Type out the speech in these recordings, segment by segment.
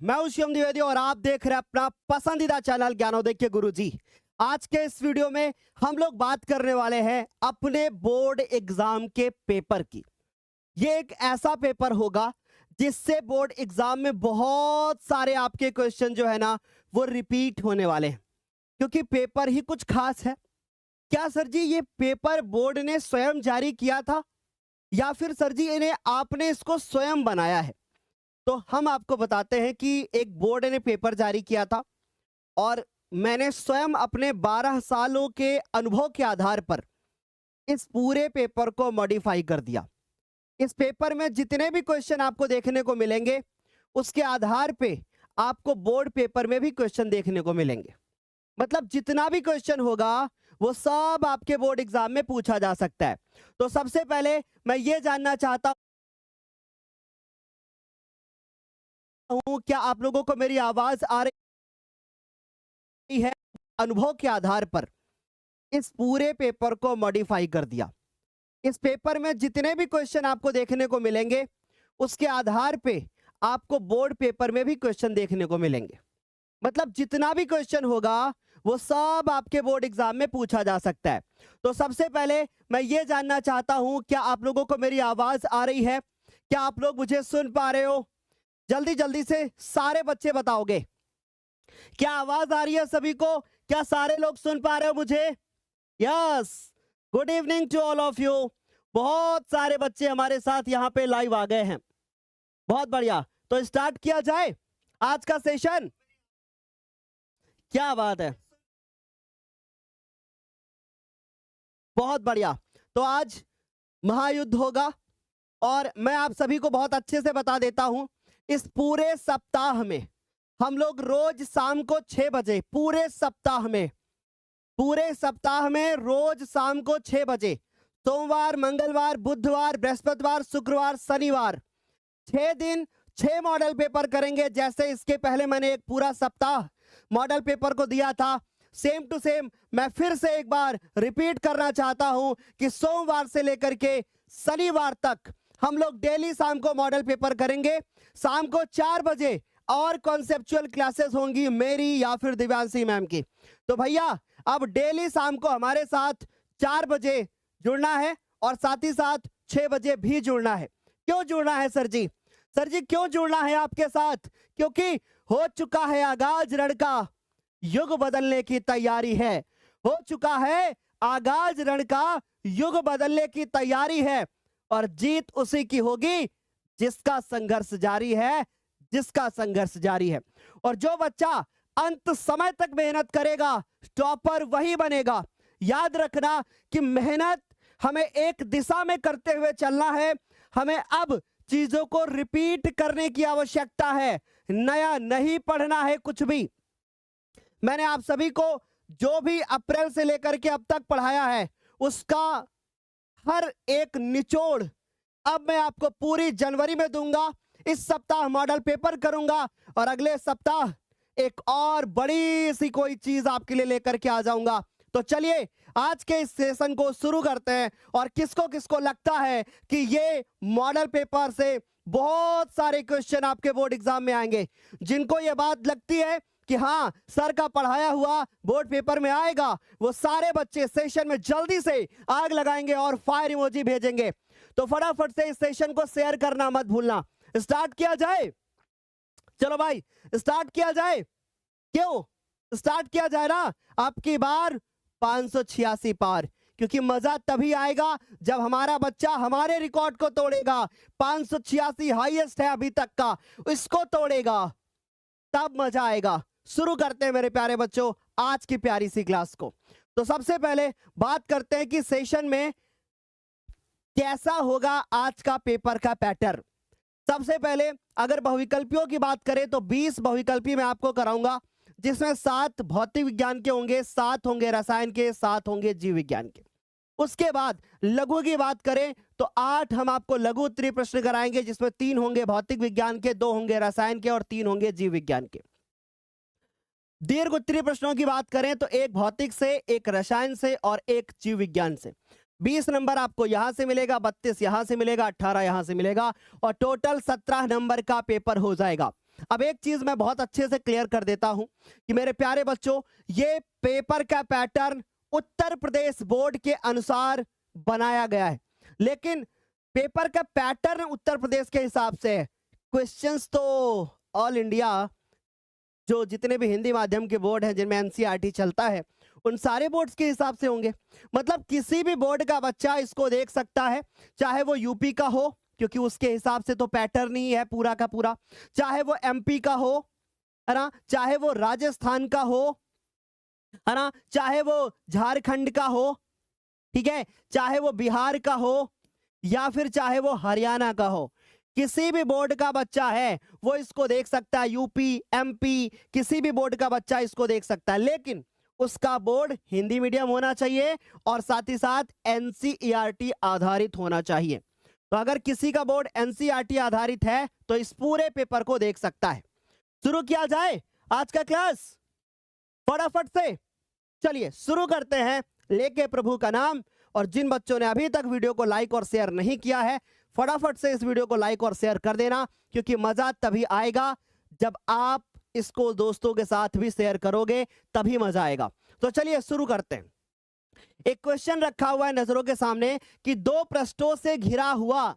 मैं हूं शिवम द्विवेदी और आप देख रहे हैं अपना पसंदीदा चैनल ज्ञानोदय के गुरुजी। आज के इस वीडियो में हम लोग बात करने वाले हैं अपने बोर्ड एग्जाम के पेपर की। ये एक ऐसा पेपर होगा जिससे बोर्ड एग्जाम में बहुत सारे आपके क्वेश्चन जो है ना वो रिपीट होने वाले हैं, क्योंकि पेपर ही कुछ खास है। क्या सर जी ये पेपर बोर्ड ने स्वयं जारी किया था या फिर सर जी इन्हें आपने इसको स्वयं बनाया है? तो हम आपको बताते हैं कि एक बोर्ड ने पेपर जारी किया था और मैंने स्वयं अपने 12 सालों के अनुभव के आधार पर इस पूरे पेपर को मॉडिफाई कर दिया। इस पेपर में जितने भी क्वेश्चन आपको देखने को मिलेंगे उसके आधार पे आपको बोर्ड पेपर में भी क्वेश्चन देखने को मिलेंगे। मतलब जितना भी क्वेश्चन होगा वो सब आपके बोर्ड एग्जाम में पूछा जा सकता है। तो सबसे पहले मैं ये जानना चाहता हूं, क्या आप लोगों को मेरी आवाज आ रही है? अनुभव के आधार पर इस पूरे पेपर को मॉडिफाई कर दिया। इस पेपर में जितने भी क्वेश्चन आपको देखने को मिलेंगे उसके आधार पे आपको बोर्ड पेपर में भी क्वेश्चन देखने को मिलेंगे। मतलब जितना भी क्वेश्चन होगा वो सब आपके बोर्ड एग्जाम में पूछा जा सकता है। तो सबसे पहले मैं ये जानना चाहता हूं, क्या आप लोगों को मेरी आवाज आ रही है? क्या आप लोग मुझे सुन पा रहे हो? जल्दी जल्दी से सारे बच्चे बताओगे। क्या आवाज आ रही है सभी को? क्या सारे लोग सुन पा रहे हो मुझे? Yes, good evening to all of you. बहुत सारे बच्चे हमारे साथ यहाँ पे लाइव आ गए हैं, बहुत बढ़िया। तो स्टार्ट किया जाए आज का सेशन। क्या बात है, बहुत बढ़िया। तो आज महायुद्ध होगा और मैं आप सभी को बहुत अच्छे से बता देता हूं, इस पूरे सप्ताह में हम लोग रोज शाम को 6 बजे पूरे सप्ताह में रोज शाम को 6 बजे सोमवार, मंगलवार, बुधवार, बृहस्पतिवार, शुक्रवार, शनिवार 6 दिन 6 मॉडल पेपर करेंगे। जैसे इसके पहले मैंने एक पूरा सप्ताह मॉडल पेपर को दिया था, सेम टू सेम मैं फिर से एक बार रिपीट करना चाहता हूं कि सोमवार से लेकर के शनिवार तक हम लोग डेली शाम को मॉडल पेपर करेंगे। शाम को 4 बजे और कॉन्सेप्चुअल क्लासेस होंगी मेरी या फिर दिव्यांशी मैम की। तो भैया अब डेली शाम को हमारे साथ 4 बजे जुड़ना है और साथ ही साथ 6 बजे भी जुड़ना है। क्यों जुड़ना है सर जी? सर जी क्यों जुड़ना है आपके साथ? क्योंकि हो चुका है आगाज रण का, युग बदलने की तैयारी है। हो चुका है आगाज रण का, युग बदलने की तैयारी है और जीत उसी की होगी जिसका संघर्ष जारी है, जिसका संघर्ष जारी है। और जो बच्चा अंत समय तक मेहनत करेगा टॉपर वही बनेगा। याद रखना कि मेहनत हमें एक दिशा में करते हुए चलना है। हमें अब चीजों को रिपीट करने की आवश्यकता है, नया नहीं पढ़ना है कुछ भी। मैंने आप सभी को जो भी अप्रैल से लेकर के अब तक पढ़ाया है उसका हर एक निचोड़ अब मैं आपको पूरी जनवरी में दूंगा। इस सप्ताह मॉडल पेपर करूंगा और अगले सप्ताह एक और बड़ी सी कोई चीज आपके लिए लेकर के आ जाऊंगा। तो चलिए आज के इस सेशन को शुरू करते हैं। और किसको किसको लगता है कि ये मॉडल पेपर से बहुत सारे क्वेश्चन आपके बोर्ड एग्जाम में आएंगे, जिनको ये बात लगती है कि हाँ सर का पढ़ाया हुआ बोर्ड पेपर में आएगा, वो सारे बच्चे सेशन में जल्दी से आग लगाएंगे और फायर इमोजी भेजेंगे। तो फटाफट से इस सेशन को शेयर करना मत भूलना। स्टार्ट किया जाए, चलो भाई स्टार्ट किया जाए। क्यों स्टार्ट किया जाए ना, आपकी बार 586 पार, क्योंकि मजा तभी आएगा जब हमारा बच्चा हमारे रिकॉर्ड को तोड़ेगा। 586 हाईएस्ट है अभी तक का, इसको तोड़ेगा तब मजा आएगा। शुरू करते हैं मेरे प्यारे बच्चों आज की प्यारी सी क्लास को। तो सबसे पहले बात करते हैं कि सेशन में कैसा होगा आज का पेपर का पैटर्न। सबसे पहले अगर बहुविकल्पियों की बात करें तो 20 बहुविकल्पी मैं आपको कराऊंगा, जिसमें 7 भौतिक विज्ञान के होंगे, 7 होंगे रसायन के, 7 होंगे जीव विज्ञान के। उसके बाद लघु की बात करें तो 8 हम आपको लघु उत्तरीय प्रश्न कराएंगे, जिसमें 3 होंगे भौतिक विज्ञान के, 2 होंगे रसायन के और 3 होंगे जीव विज्ञान के। दीर्घ उत्तरीय प्रश्नों की बात करें तो 1 भौतिक से, 1 रसायन से और 1 जीव विज्ञान से। 20 नंबर आपको यहां से मिलेगा, 32 यहां से मिलेगा, 18 यहां से मिलेगा और टोटल 17 नंबर का पेपर हो जाएगा। अब एक चीज मैं बहुत अच्छे से क्लियर कर देता हूं कि मेरे प्यारे बच्चों, ये पेपर का पैटर्न उत्तर प्रदेश बोर्ड के अनुसार बनाया गया है, लेकिन पेपर का पैटर्न उत्तर प्रदेश के हिसाब से है। क्वेश्चंस तो ऑल इंडिया जो जितने भी हिंदी माध्यम के बोर्ड हैं जिनमें एनसीईआरटी चलता है उन सारे बोर्ड्स के हिसाब से होंगे। मतलब किसी भी बोर्ड का बच्चा इसको देख सकता है, चाहे वो यूपी का हो क्योंकि उसके हिसाब से तो पैटर्न ही है पूरा का पूरा, चाहे वो एमपी का हो, है ना, चाहे वो राजस्थान का हो, है ना, चाहे वो झारखंड का हो, ठीक है, चाहे वो बिहार का हो या फिर चाहे वो हरियाणा का हो, किसी भी बोर्ड का बच्चा है वो इसको देख सकता है। यूपी, एमपी, किसी भी बोर्ड का बच्चा इसको देख सकता है, लेकिन उसका बोर्ड हिंदी मीडियम होना चाहिए और साथ ही साथ एनसीईआरटी आधारित होना चाहिए। तो अगर किसी का बोर्ड एनसीईआरटी आधारित है तो इस पूरे पेपर को देख सकता है। शुरू किया जाए आज का क्लास फटाफट से। चलिए शुरू करते हैं लेके प्रभु का नाम। और जिन बच्चों ने अभी तक वीडियो को लाइक और शेयर नहीं किया है, फटाफट से इस वीडियो को लाइक और शेयर कर देना, क्योंकि मजा तभी आएगा जब आप इसको दोस्तों के साथ भी शेयर करोगे, तभी मजा आएगा। तो चलिए शुरू करते हैं। एक क्वेश्चन रखा हुआ है नजरों के सामने कि दो पृष्ठों से घिरा हुआ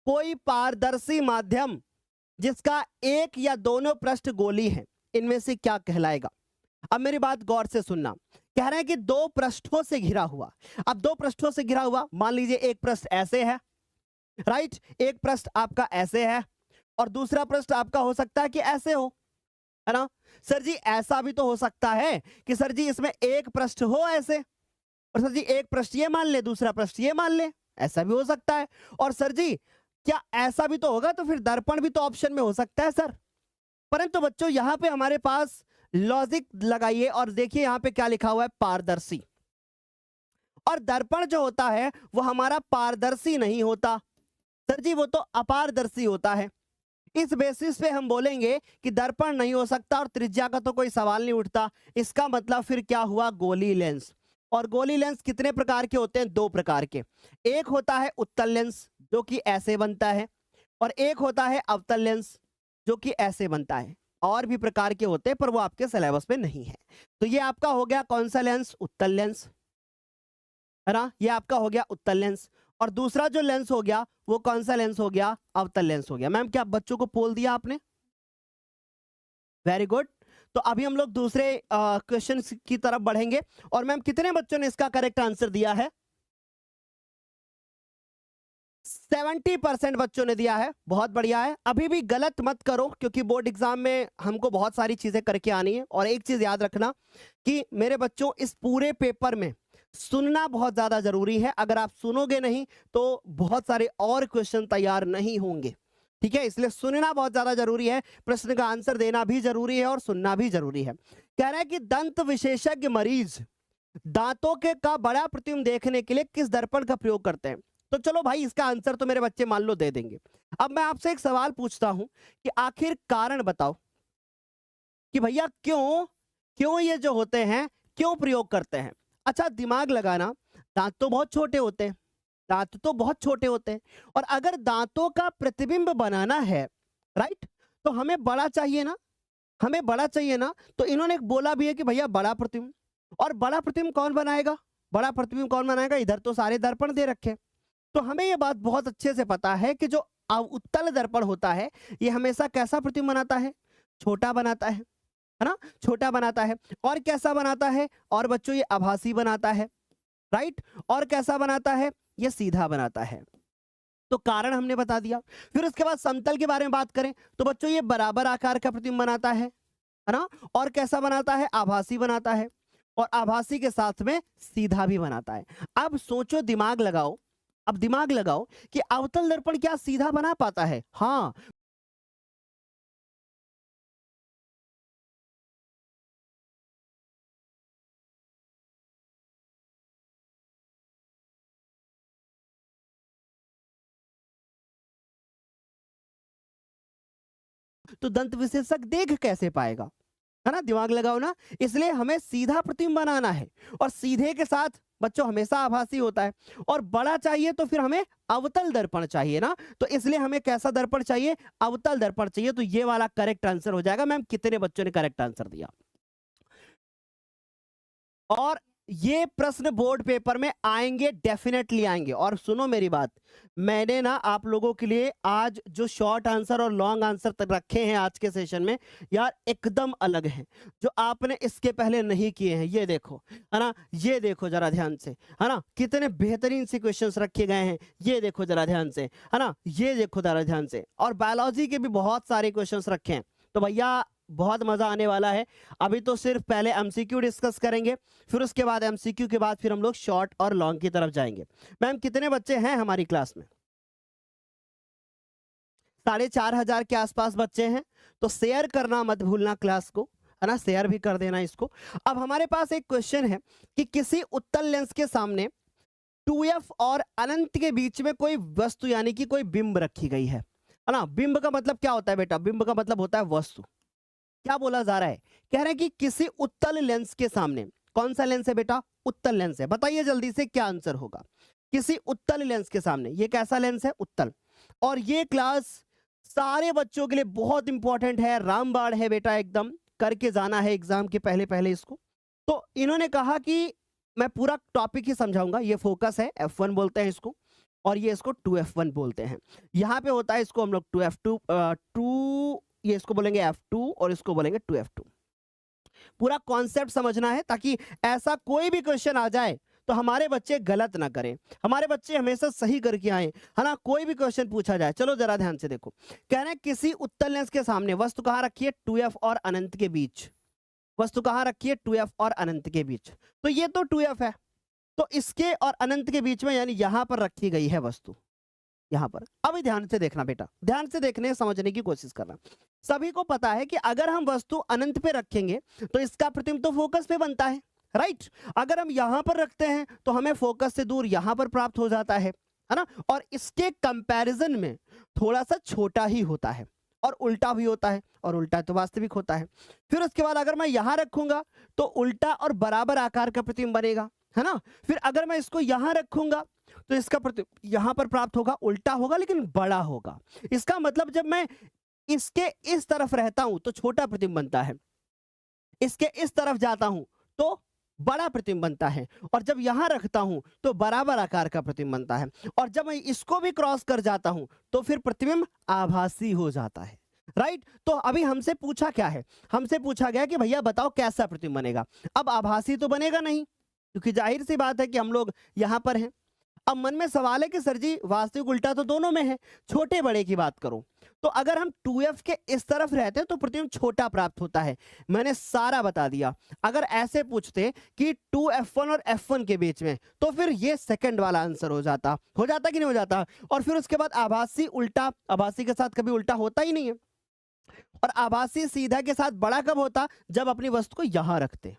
कोई पारदर्शी माध्यम जिसका एक या दोनों पृष्ठ गोली है, इनमें से क्या कहलाएगा। अब मेरी बात गौर से सुनना। कह रहे हैं कि दो पृष्ठों से घिरा हुआ। अब दो पृष्ठों से घिरा हुआ, मान लीजिए एक पृष्ठ ऐसे है, राइट, एक पृष्ठ आपका ऐसे है और दूसरा पृष्ठ आपका हो सकता है कि ऐसे हो, है ना। सर जी ऐसा भी तो हो सकता है कि सर जी इसमें एक पृष्ठ हो ऐसे, और सर जी एक पृष्ठ ये मान ले दूसरा पृष्ठ ये मान ले, ऐसा भी हो सकता है। और सर जी क्या ऐसा भी तो होगा तो फिर दर्पण भी तो ऑप्शन में हो सकता है सर। परंतु बच्चों यहां पे हमारे पास लॉजिक लगाइए और देखिए यहां पे क्या लिखा हुआ है, पारदर्शी। और दर्पण जो होता है वो हमारा पारदर्शी नहीं होता सर जी, वो तो अपारदर्शी होता है। इस बेसिस पे हम बोलेंगे कि दर्पण नहीं हो सकता और त्रिज्या का तो कोई सवाल नहीं उठता। इसका मतलब फिर क्या हुआ, गोली लेंस। और गोली लेंस कितने प्रकार के होते हैं, दो प्रकार के। एक होता है उत्तल लेंस जो कि ऐसे बनता है, और एक होता है अवतल लेंस जो कि ऐसे बनता है। और भी प्रकार के होते हैं पर वो आपके सिलेबस में नहीं है। तो ये आपका हो गया कौन सा लेंस, उत्तल लेंस, है ना, ये आपका हो गया उत्तल लेंस। और दूसरा जो लेंस हो गया वो कौन सा लेंस हो गया, अवतल लेंस हो गया। मैम क्या बच्चों को पोल दिया आपने, वेरी गुड। तो अभी हम लोग दूसरे क्वेश्चन की तरफ बढ़ेंगे। और मैम कितने बच्चों ने इसका करेक्ट आंसर दिया है, 70% बच्चों ने दिया है, बहुत बढ़िया है। अभी भी गलत मत करो क्योंकि बोर्ड एग्जाम में हमको बहुत सारी चीजें करके आनी है। और एक चीज याद रखना कि मेरे बच्चों इस पूरे पेपर में सुनना बहुत ज्यादा जरूरी है। अगर आप सुनोगे नहीं तो बहुत सारे और क्वेश्चन तैयार नहीं होंगे, ठीक है। इसलिए सुनना बहुत ज्यादा जरूरी है, प्रश्न का आंसर देना भी जरूरी है और सुनना भी जरूरी है। कह रहा है कि दंत विशेषज्ञ मरीज दांतों के का बड़ा प्रतिबिंब देखने के लिए किस दर्पण का प्रयोग करते हैं। तो चलो भाई इसका आंसर तो मेरे बच्चे मान लो दे देंगे। अब मैं आपसे एक सवाल पूछता हूं कि आखिर कारण बताओ कि भैया क्यों क्यों ये जो होते हैं क्यों प्रयोग करते हैं। अच्छा दिमाग लगाना, दांत तो बहुत छोटे होते हैं, दांत तो बहुत छोटे होते हैं, और अगर दांतों का प्रतिबिंब बनाना है, राइट, तो हमें बड़ा चाहिए ना, हमें बड़ा चाहिए ना। तो इन्होंने बोला भी है कि भैया बड़ा प्रतिबिंब। और बड़ा प्रतिबिंब कौन बनाएगा, बड़ा प्रतिबिंब कौन बनाएगा, इधर तो सारे दर्पण दे रखे। तो हमें ये बात बहुत अच्छे से पता है कि जो उत्तल दर्पण होता है ये हमेशा कैसा प्रतिबिंब बनाता है, छोटा बनाता है ना, छोटा बनाता है। और कैसा बनाता है, और बच्चों ये आभासी बनाता है, राइट। और कैसा बनाता है, ये सीधा बनाता है। तो कारण हमने बता दिया। फिर उसके बाद समतल के बारे में बात करें तो बच्चों ये बराबर आकार का प्रतिबिंब बनाता है ना। और कैसा बनाता है, आभासी बनाता है, और आभासी के साथ में सीधा भी बनाता है। अब सोचो, दिमाग लगाओ, अब दिमाग लगाओ कि अवतल दर्पण क्या सीधा बना पाता है, हाँ। तो दंत विशेषज्ञ देख कैसे पाएगा, है ना, दिमाग लगाओ ना। इसलिए हमें सीधा प्रतिबिंब बनाना है और सीधे के साथ बच्चों हमेशा आभासी होता है। और बड़ा चाहिए तो फिर हमें अवतल दर्पण चाहिए ना, तो इसलिए हमें कैसा दर्पण चाहिए, अवतल दर्पण चाहिए। तो ये वाला करेक्ट आंसर हो जाएगा। मैम कितने बच्चों ने करेक्ट आंसर दिया? और ये प्रश्न बोर्ड पेपर में आएंगे, डेफिनेटली आएंगे। और सुनो मेरी बात, मैंने ना आप लोगों के लिए आज जो शॉर्ट आंसर और लॉन्ग आंसर तक रखे हैं आज के सेशन में, यार एकदम अलग हैं, जो आपने इसके पहले नहीं किए हैं। ये देखो, है ना, ये देखो जरा ध्यान से, है ना, कितने बेहतरीन से क्वेश्चंस रखे गए हैं। ये देखो जरा ध्यान से, है ना, ये देखो जरा ध्यान से। और बायोलॉजी के भी बहुत सारे क्वेश्चंस रखे हैं। तो भैया बहुत मजा आने वाला है। अभी तो सिर्फ पहले एमसीक्यू डिस्कस करेंगे, फिर उसके बाद एमसीक्यू के बाद फिर हम लोग शॉर्ट और लॉन्ग की तरफ जाएंगे। मैम कितने बच्चे हैं हमारी क्लास में? 4500 के आसपास बच्चे हैं। तो शेयर करना मत भूलना क्लास को, है ना, शेयर भी कर देना इसको। अब हमारे पास एक क्वेश्चन है कि किसी उत्तल लेंस के सामने 2f और अनंत के बीच में कोई वस्तु यानी कि कोई बिंब रखी गई है ना। बिंब का मतलब क्या होता है बेटा? बिंब का मतलब होता है वस्तु। क्या बोला जा रहा है? कह रहे हैं कि किसी उत्तल लेंस के सामने, कौन सा लेंस है बेटा? उत्तल लेंस है। बताइए जल्दी से क्या आंसर होगा। किसी उत्तल लेंस के सामने, ये कैसा लेंस है? उत्तल। और ये क्लास सारे बच्चों के लिए बहुत इंपॉर्टेंट है, रामबाण है बेटा, एकदम करके जाना है एग्जाम के पहले पहले इसको। तो इन्होंने कहा कि मैं पूरा टॉपिक ही समझाऊंगा। ये फोकस है, F1 बोलते हैं इसको, और ये इसको 2F1 बोलते हैं। यहाँ पे होता है इसको हम लोग 2F2, ये इसको बोलेंगे F2 और इसको बोलेंगे 2F2। पूरा कॉन्सेप्ट समझना है ताकि ऐसा कोई भी क्वेश्चन आ जाए तो हमारे बच्चे गलत ना करें, हमारे बच्चे हमेशा सही करके आए, है ना। कोई भी क्वेश्चन पूछा जाए, चलो जरा ध्यान से देखो। कह रहे हैं किसी उत्तल लेंस के सामने वस्तु कहाँ रखी है? 2f और अनंत के बीच। वस्तु कहाँ रखी है? 2f और अनंत के बीच। तो ये तो 2f है, तो इसके और अनंत के बीच में यानी यहां पर रखी गई है वस्तु, यहां पर। अभी ध्यान से देखना बेटा, ध्यान से देखने समझने की कोशिश करना। सभी को पता है कि अगर हम वस्तु अनंत पे रखेंगे तो इसका प्रतिबिंब तो फोकस पे बनता है, राइट। अगर हम यहां पर रखते हैं तो हमें फोकस से दूर यहां पर प्राप्त हो जाता है ना। और इसके कंपैरिजन में थोड़ा सा छोटा ही होता है, और उल्टा भी होता है, और उल्टा तो वास्तविक होता है। फिर उसके बाद अगर मैं यहां रखूंगा तो उल्टा और बराबर आकार का प्रतिबिंब बनेगा, है ना। फिर अगर मैं इसको यहां रखूंगा तो इसका प्रतिबिंब यहां पर प्राप्त होगा, उल्टा होगा लेकिन बड़ा होगा। इसका मतलब जब मैं इसके इस तरफ रहता हूं तो छोटा प्रतिबिंब बनता है, इसके इस तरफ जाता हूं तो बड़ा प्रतिबिंब बनता है, और जब यहां रखता हूं तो बराबर आकार का प्रतिबिंब बनता है, और जब मैं इसको भी क्रॉस कर जाता हूं तो फिर प्रतिबिंब आभासी हो जाता है, राइट। तो अभी हमसे पूछा क्या है? हमसे पूछा गया कि भैया बताओ कैसा प्रतिबिंब बनेगा। अब आभासी तो बनेगा नहीं, क्योंकि जाहिर सी बात है कि हम लोग यहां पर हैं। अब मन में सवाल है कि सर जी वास्तविक उल्टा तो दोनों में है, छोटे बड़े की बात करो तो अगर हम 2f के इस तरफ रहते हैं तो प्रतिबिंब छोटा प्राप्त होता है। मैंने सारा बता दिया। अगर ऐसे पूछते कि 2f1 और f1 के बीच में, तो फिर ये सेकंड वाला आंसर हो जाता कि नहीं हो जाता। और फिर उसके बाद आभासी उल्टा, आभासी के साथ कभी उल्टा होता ही नहीं है। और आभासी सीधा के साथ बड़ा कब होता? जब अपनी वस्तु को यहां रखते।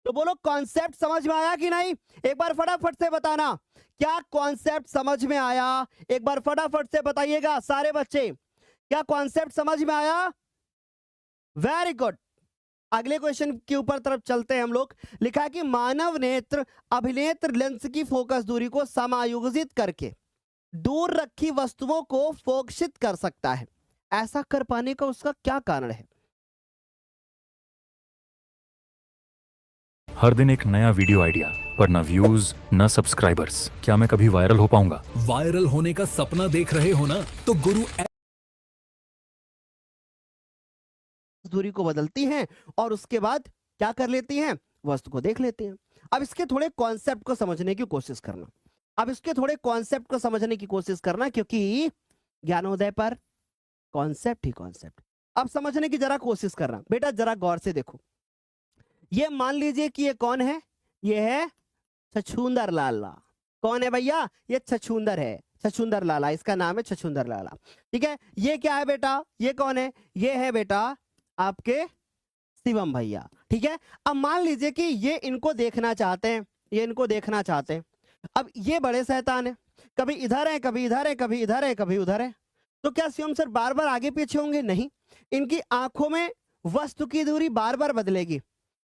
तो बोलो कॉन्सेप्ट समझ में आया कि नहीं? एक बार फटाफट से बताना, क्या कॉन्सेप्ट समझ में आया? एक बार फटाफट से बताइएगा सारे बच्चे, क्या कॉन्सेप्ट समझ में आया? Very good. अगले क्वेश्चन के ऊपर तरफ चलते हैं हम लोग। लिखा है कि मानव नेत्र अभिनेत्र लेंस की फोकस दूरी को समायोजित करके दूर रखी वस्तुओं को फोकसित कर सकता है। ऐसा कर पाने का उसका क्या कारण है? हर दिन एक नया वीडियो आइडिया, पर ना व्यूज ना सब्सक्राइबर्स। क्या मैं कभी वायरल हो पाऊंगा? वायरल होने का सपना देख रहे हो ना, तो गुरु दूरी को बदलती हैं और उसके बाद क्या कर लेती हैं? वस्तु को देख लेती हैं। अब इसके थोड़े कॉन्सेप्ट को समझने की कोशिश करना, क्योंकि ज्ञानोदय पर कॉन्सेप्ट ही कॉन्सेप्ट। अब समझने की जरा कोशिश करना बेटा, जरा गौर से देखो। ये मान लीजिए कि ये कौन है? ये है छछूंदर लाला। कौन है भैया? ये छछूंदर है, छछूंदर लाला, इसका नाम है छछूंदर लाला, ठीक है। ये क्या है बेटा? ये कौन है? ये है बेटा आपके शिवम भैया, ठीक है। अब मान लीजिए कि ये इनको देखना चाहते हैं, अब ये बड़े शैतान है, कभी इधर है कभी इधर है, कभी इधर है कभी उधर है। तो क्या शिवम सर बार बार आगे पीछे होंगे? नहीं, इनकी आंखों में वस्तु की दूरी बार बार बदलेगी,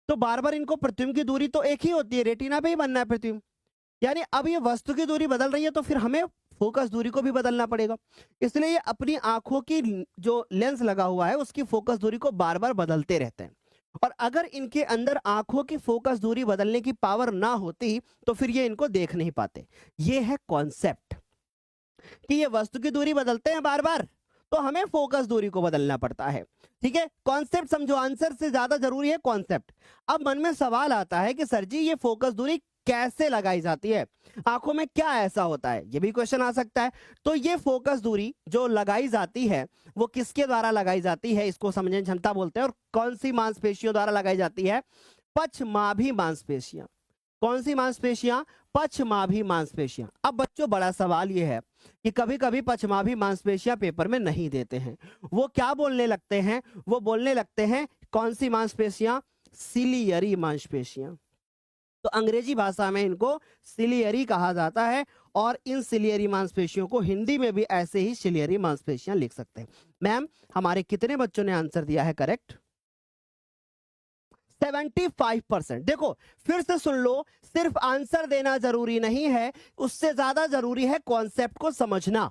तो बार बार इनको प्रतिबिंब की दूरी तो एक ही होती है, रेटिना पे ही बनना है प्रतिबिंब। यानी अब ये वस्तु की दूरी बदल रही है तो फिर हमें फोकस दूरी को भी बदलना पड़ेगा। इसलिए ये अपनी आंखों की जो लेंस लगा हुआ है उसकी फोकस दूरी को बार बार बदलते रहते हैं। और अगर इनके अंदर आंखों की फोकस दूरी बदलने की पावर ना होती तो फिर ये इनको देख नहीं पाते। ये है कॉन्सेप्ट कि ये वस्तु की दूरी बदलते हैं बार बार, तो हमें फोकस दूरी को बदलना पड़ता है। ठीक है, कॉन्सेप्ट समझो, आंसर से ज्यादा जरूरी है कॉन्सेप्ट। अब मन में सवाल आता है कि सर जी ये फोकस दूरी कैसे लगाई जाती है, आंखों में क्या ऐसा होता है, ये भी क्वेश्चन आ सकता है। तो ये फोकस दूरी जो लगाई जाती है वो किसके द्वारा लगाई जाती है, इसको समझने की क्षमता बोलते हैं। और कौन सी मांसपेशियों द्वारा लगाई जाती है? पक्षमाभी मांसपेशियां। कौन सी मांसपेशियां? पक्षमाभी मांसपेशियां। अब बच्चों बड़ा सवाल यह है कि कभी कभी पक्षमाभी मांसपेशियां पेपर में नहीं देते हैं। वो क्या बोलने लगते हैं? वो बोलने लगते हैं कौन सी मांसपेशियां? सिलियरी मांसपेशियां। तो अंग्रेजी भाषा में इनको सिलियरी कहा जाता है और इन सिलियरी मांसपेशियों को हिंदी में भी ऐसे ही सिलियरी मांसपेशियां लिख सकते हैं। मैम हमारे कितने बच्चों ने आंसर दिया है करेक्ट? 75%। देखो फिर से सुन लो, सिर्फ आंसर देना जरूरी नहीं है, उससे ज्यादा जरूरी है कॉन्सेप्ट को समझना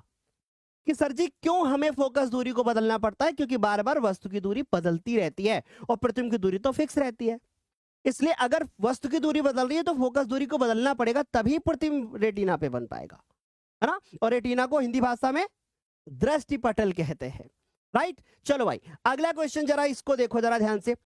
कि सर जी क्यों हमें फोकस दूरी को बदलना पड़ता है। क्योंकि बार बार वस्तु की दूरी बदलती रहती है और प्रतिबिंब की दूरी तो फिक्स रहती है। इसलिए अगर वस्तु की दूरी बदल रही है तो फोकस दूरी को बदलना पड़ेगा, तभी प्रतिबिंब रेटिना पे बन पाएगा, है ना। और रेटिना को हिंदी भाषा में दृष्टि पटल कहते हैं। राइट, चलो भाई अगला क्वेश्चन जरा इसको देखो जरा ध्यान से।